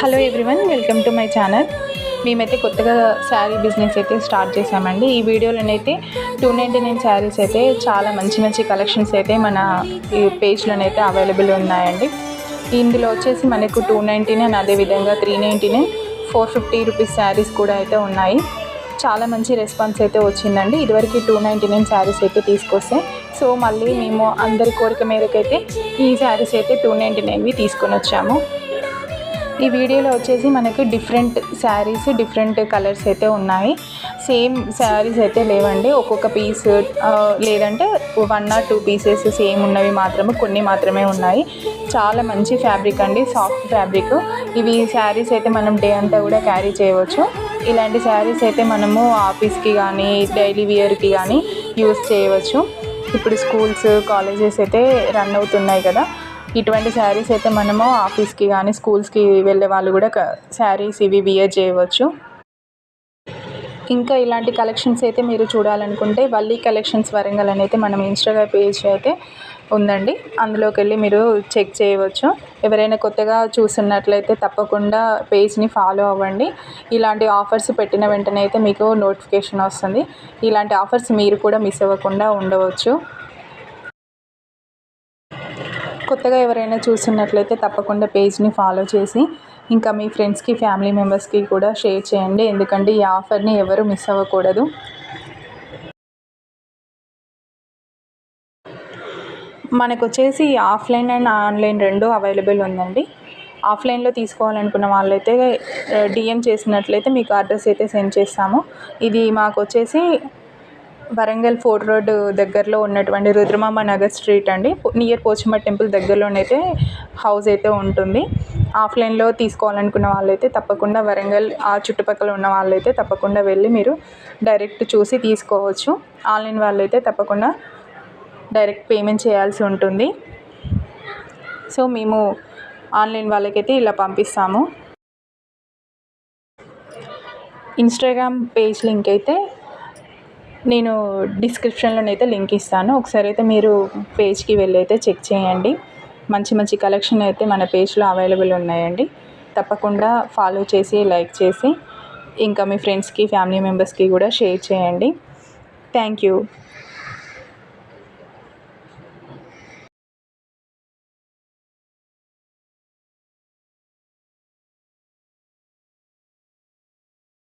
Hello everyone, welcome to my channel. మేమైతే కొత్తగా sari business అయితే స్టార్ట్ చేసామండి. ఈ వీడియోలోనైతే 299 శారీస్ అయితే చాలా మంచి మంచి కలెక్షన్స్ అయితే మన ఈ పేజ్లోనైతే అవైలబుల్ ఉన్నాయండి. ఇందులో వచ్చేసి మనకు 299, అదేవిధంగా 399, 450 రూపీస్ శారీస్ కూడా అయితే ఉన్నాయి. చాలా మంచి రెస్పాన్స్ అయితే వచ్చిందండి. ఇదివరకు 299 శారీస్ అయితే తీసుకొస్తే, సో మళ్ళీ మేము అందరి కోరిక మేరకైతే ఈ శారీస్ అయితే 299వి తీసుకొని వచ్చాము. ఈ వీడియోలో వచ్చేసి మనకి డిఫరెంట్ శారీస్, డిఫరెంట్ కలర్స్ అయితే ఉన్నాయి. సేమ్ శారీస్ అయితే లేవండి. ఒక్కొక్క పీస్ లేదంటే 1 or 2 పీసెస్ సేమ్ ఉన్నవి కొన్ని మాత్రమే ఉన్నాయి. చాలా మంచి ఫ్యాబ్రిక్ అండి, సాఫ్ట్ ఫ్యాబ్రిక్. ఇవి శారీస్ అయితే మనం డే అంతా కూడా క్యారీ చేయవచ్చు. ఇలాంటి శారీస్ అయితే మనము ఆఫీస్కి కానీ డైలీ వేర్కి కానీ యూస్ చేయవచ్చు. ఇప్పుడు స్కూల్స్, కాలేజెస్ అయితే రన్ అవుతున్నాయి కదా, ఇటువంటి శారీస్ అయితే మనము ఆఫీస్కి కానీ స్కూల్స్కి వెళ్ళే వాళ్ళు కూడా శారీస్ ఇవి వియర్ చేయవచ్చు. ఇంకా ఇలాంటి కలెక్షన్స్ అయితే మీరు చూడాలనుకుంటే వల్లి కలెక్షన్స్ వరంగల్ అని అయితే మనం ఇన్స్టాగ్రామ్ పేజ్ అయితే ఉందండి. అందులోకి వెళ్ళి మీరు చెక్ చేయవచ్చు. ఎవరైనా కొత్తగా చూస్తున్నట్లయితే తప్పకుండా పేజ్ని ఫాలో అవ్వండి. ఇలాంటి ఆఫర్స్ పెట్టిన వెంటనే అయితే మీకు నోటిఫికేషన్ వస్తుంది. ఇలాంటి ఆఫర్స్ మీరు కూడా మిస్ అవ్వకుండా ఉండవచ్చు. కొత్తగా ఎవరైనా చూస్తున్నట్లయితే తప్పకుండా పేజ్ని ఫాలో చేసి ఇంకా మీ ఫ్రెండ్స్కి, ఫ్యామిలీ మెంబర్స్కి కూడా షేర్ చేయండి. ఎందుకంటే ఈ ఆఫర్ని ఎవరు మిస్ అవ్వకూడదు. మనకు వచ్చేసి ఆఫ్లైన్ అండ్ ఆన్లైన్ రెండు అవైలబుల్ ఉందండి. ఆఫ్లైన్లో తీసుకోవాలనుకున్న వాళ్ళైతే డిఎం చేసినట్లయితే మీకు అడ్రస్ అయితే సెండ్ చేస్తాము. ఇది మాకు వచ్చేసి వరంగల్ ఫోర్ట్ రోడ్ దగ్గరలో ఉన్నటువంటి రుద్రమామ నగర్ స్ట్రీట్ అండి. నియర్ పోచమ్మ టెంపుల్ దగ్గరలోనైతే హౌస్ అయితే ఉంటుంది. ఆఫ్లైన్లో తీసుకోవాలనుకున్న వాళ్ళైతే తప్పకుండా వరంగల్ ఆ చుట్టుపక్కల ఉన్న వాళ్ళైతే తప్పకుండా వెళ్ళి మీరు డైరెక్ట్ చూసి తీసుకోవచ్చు. ఆన్లైన్ వాళ్ళైతే తప్పకుండా డైరెక్ట్ పేమెంట్ చేయాల్సి ఉంటుంది. సో మేము ఆన్లైన్ వాళ్ళకైతే ఇలా పంపిస్తాము. ఇన్స్టాగ్రామ్ పేజ్ లింక్ అయితే నేను డిస్క్రిప్షన్లోనైతే లింక్ ఇస్తాను. ఒకసారి అయితే మీరు పేజ్కి వెళ్ళి అయితే చెక్ చేయండి. మంచి మంచి కలెక్షన్ అయితే మన పేజ్లో అవైలబుల్ ఉన్నాయండి. తప్పకుండా ఫాలో చేసి, లైక్ చేసి ఇంకా మీ ఫ్రెండ్స్కి, ఫ్యామిలీ మెంబర్స్కి కూడా షేర్ చేయండి. Thank you.